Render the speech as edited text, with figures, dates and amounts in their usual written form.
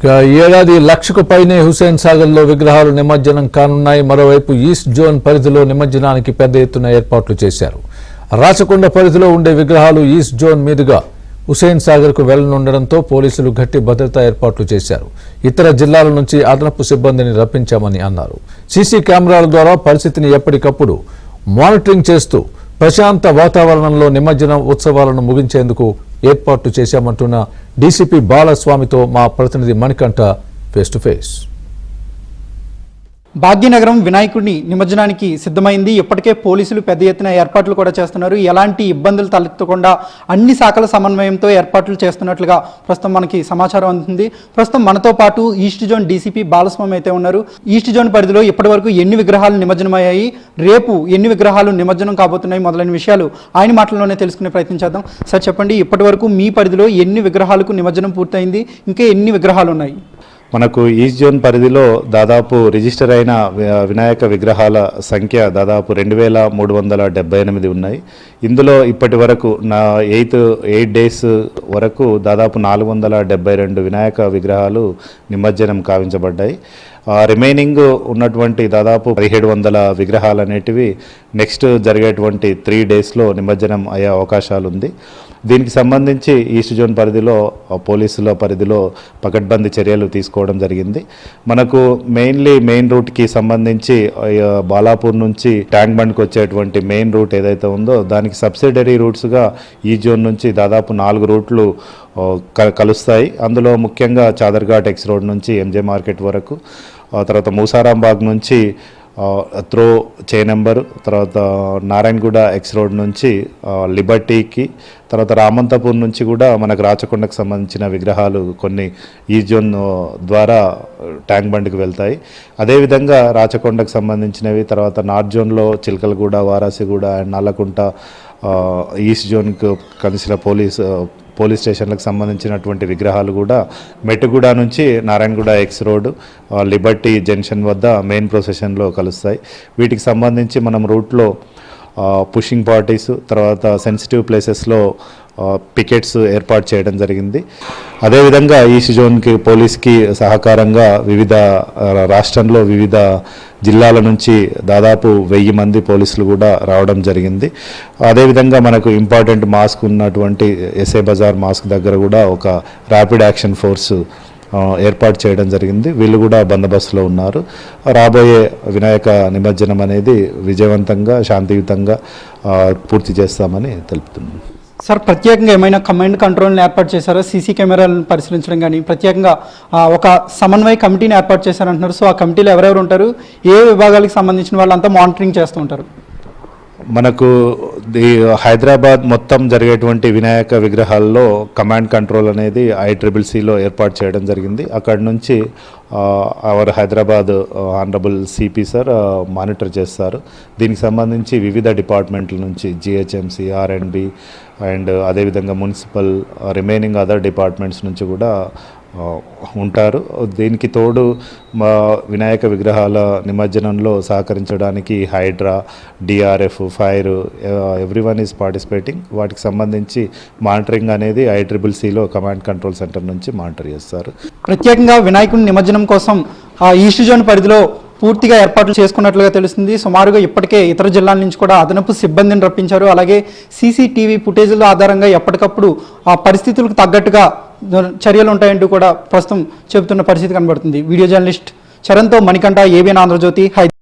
ఇక ఏడాది లక్షకు పైనే హుస్సేన్ సాగర్లో విగ్రహాలు నిమజ్జనం కానున్నాయి. మరోవైపు ఈస్ట్ జోన్ పరిధిలో నిమజ్జనానికి పెద్ద ఎత్తున ఏర్పాట్లు చేశారు. రాచకొండ పరిధిలో ఉండే విగ్రహాలు ఈస్ట్ జోన్ మీదుగా హుస్సేన్ సాగర్కు వెళ్లనుండడంతో పోలీసులు గట్టి భద్రతా ఏర్పాట్లు చేశారు. ఇతర జిల్లాల నుంచి అదనపు సిబ్బందిని రప్పించామని అన్నారు. సీసీ కెమెరాల ద్వారా పరిస్థితిని ఎప్పటికప్పుడు మానిటరింగ్ చేస్తూ ప్రశాంత వాతావరణంలో నిమజ్జనం ఉత్సవాలను ముగించేందుకు ఏర్పాట్లు చేశామంటున్న డీసీపీ బాలస్వామితో మా ప్రతినిధి Manikanta face to face. Bhagyanagaram వినాయకుడిని నిమజ్జనానికి సిద్ధమైంది. ఇప్పటికే పోలీసులు పెద్ద ఎత్తున ఏర్పాట్లు కూడా చేస్తున్నారు. ఎలాంటి ఇబ్బందులు తలెత్తకుండా అన్ని శాఖల సమన్వయంతో ఏర్పాట్లు చేస్తున్నట్లుగా ప్రస్తుతం మనకి సమాచారం అందుతుంది. ప్రస్తుతం మనతో పాటు ఈస్ట్ జోన్ డీసీపీ బాలస్వామి అయితే ఉన్నారు. ఈస్ట్ జోన్ పరిధిలో ఇప్పటి వరకు ఎన్ని విగ్రహాలు నిమజ్జనమయ్యాయి, రేపు ఎన్ని విగ్రహాలు నిమజ్జనం కాబోతున్నాయి మొదలైన విషయాలు ఆయన మాటల్లోనే తెలుసుకునే ప్రయత్నం చేద్దాం. సార్ చెప్పండి, ఇప్పటి వరకు మీ పరిధిలో ఎన్ని విగ్రహాలకు నిమజ్జనం పూర్తయింది, ఇంకా ఎన్ని విగ్రహాలు ఉన్నాయి? మనకు ఈస్ట్ జోన్ పరిధిలో దాదాపు రిజిస్టర్ అయిన వినాయక విగ్రహాల సంఖ్య దాదాపు 2378 ఉన్నాయి. ఇందులో ఇప్పటి వరకు 8 డేస్ వరకు దాదాపు 472 వినాయక విగ్రహాలు నిమజ్జనం కావించబడ్డాయి. రిమైనింగ్ ఉన్నటువంటి దాదాపు 1700 విగ్రహాలు అనేటివి నెక్స్ట్ జరిగేటువంటి 3 డేస్లో నిమజ్జనం అయ్యే అవకాశాలు ఉంది. దీనికి సంబంధించి ఈస్ట్ జోన్ పరిధిలో పోలీసుల పరిధిలో పకడ్బందీ చర్యలు తీసుకోవడం జరిగింది. మనకు మెయిన్ రూట్కి సంబంధించి బాలాపూర్ నుంచి ట్యాంక్ బండ్కి వచ్చేటువంటి మెయిన్ రూట్ ఏదైతే ఉందో దానికి సబ్సిడరీ రూట్స్గా ఈస్ట్ జోన్ నుంచి దాదాపు 4 రూట్లు కలుస్తాయి. అందులో ముఖ్యంగా చాదర్ఘాట్ ఎక్స్ రోడ్ నుంచి ఎంజే మార్కెట్ వరకు, తర్వాత మూసారాంబాగ్ నుంచి త్రో చేనంబర్, తర్వాత నారాయణగూడ ఎక్స్ రోడ్ నుంచి లిబర్టీకి, తర్వాత రామంతపూర్ నుంచి కూడా మనకు రాచకొండకు సంబంధించిన విగ్రహాలు కొన్ని ఈ జోన్ ద్వారా ట్యాంక్ బండ్కి వెళ్తాయి. అదేవిధంగా రాచకొండకు సంబంధించినవి తర్వాత నార్త్ జోన్లో చిలకలగూడ, వారాసిగూడ అండ్ నల్లకుంట, ఈస్ట్ జోన్కు కలిసిన పోలీస్ స్టేషన్లకు సంబంధించినటువంటి విగ్రహాలు కూడా మెట్టుగూడ నుంచి Narayanaguda X road, Liberty junction వద్ద మెయిన్ ప్రొసెషన్లో కలుస్తాయి. వీటికి సంబంధించి మనం రూట్లో పుషింగ్ పార్టీస్, తర్వాత సెన్సిటివ్ ప్లేసెస్లో పికెట్స్ ఏర్పాటు చేయడం జరిగింది. అదేవిధంగా ఈస్ట్ జోన్కి పోలీస్కి సహకారంగా రాష్ట్రంలో వివిధ జిల్లాల నుంచి దాదాపు 1000 మంది పోలీసులు కూడా రావడం జరిగింది. అదేవిధంగా మనకు ఇంపార్టెంట్ మాస్క్ ఉన్నటువంటి ఎస్ఏ బజార్ మాస్క్ దగ్గర కూడా ఒక ర్యాపిడ్ యాక్షన్ ఫోర్స్ ఏర్పాటు చేయడం జరిగింది. వీళ్ళు కూడా బందోబస్తులో ఉన్నారు. రాబోయే వినాయక నిమజ్జనం అనేది విజయవంతంగా శాంతియుతంగా పూర్తి చేస్తామని తెలుపుతున్నాను. సార్, ప్రత్యేకంగా ఏమైనా కమాండ్ కంట్రోల్ని ఏర్పాటు చేశారా? సీసీ కెమెరాలను పరిశీలించడం కానీ ప్రత్యేకంగా ఒక సమన్వయ కమిటీని ఏర్పాటు చేశారంటున్నారు. సో ఆ కమిటీలో ఎవరెవరు ఉంటారు, ఏ విభాగాలకు సంబంధించిన వాళ్ళంతా మానిటరింగ్ చేస్తూ ఉంటారు? మనకు హైదరాబాద్ మొత్తం జరిగేటువంటి వినాయక విగ్రహాల్లో కమాండ్ కంట్రోల్ అనేది ICCCలో ఏర్పాటు చేయడం జరిగింది. అక్కడి నుంచి our Hyderabad honourable CP sir monitor చేస్తారు. దీనికి సంబంధించి వివిధ డిపార్ట్మెంట్ల నుంచి GHMC, R&B అండ్ అదేవిధంగా మున్సిపల్, రిమైనింగ్ అదర్ డిపార్ట్మెంట్స్ నుంచి కూడా ఉంటారు. దీనికి తోడు మా వినాయక విగ్రహాల నిమజ్జనంలో సహకరించడానికి Hydraa, DRF, fire, everyone is participating. వాటికి సంబంధించి మానిటరింగ్ అనేది ICCCలో కమాండ్ కంట్రోల్ సెంటర్ నుంచి మానిటర్ చేస్తారు. ప్రత్యేకంగా వినాయకుడి నిమజ్జనం కోసం ఈస్ట్ జోన్ పరిధిలో పూర్తిగా ఏర్పాట్లు చేసుకున్నట్లుగా తెలుస్తుంది. సుమారుగా ఇప్పటికే ఇతర జిల్లాల నుంచి కూడా అదనపు సిబ్బందిని రప్పించారు. అలాగే CCTV ఫుటేజ్ల ఆధారంగా ఎప్పటికప్పుడు ఆ పరిస్థితులకు తగ్గట్టుగా చర్యలు ఉంటాయంటూ కూడా ప్రస్తుతం చెబుతున్న పరిస్థితి కనబడుతుంది. వీడియో జర్నలిస్ట్ చరణ్తో మణికంఠ, ABN ఆంధ్రజ్యోతి, హైదరాబాద్.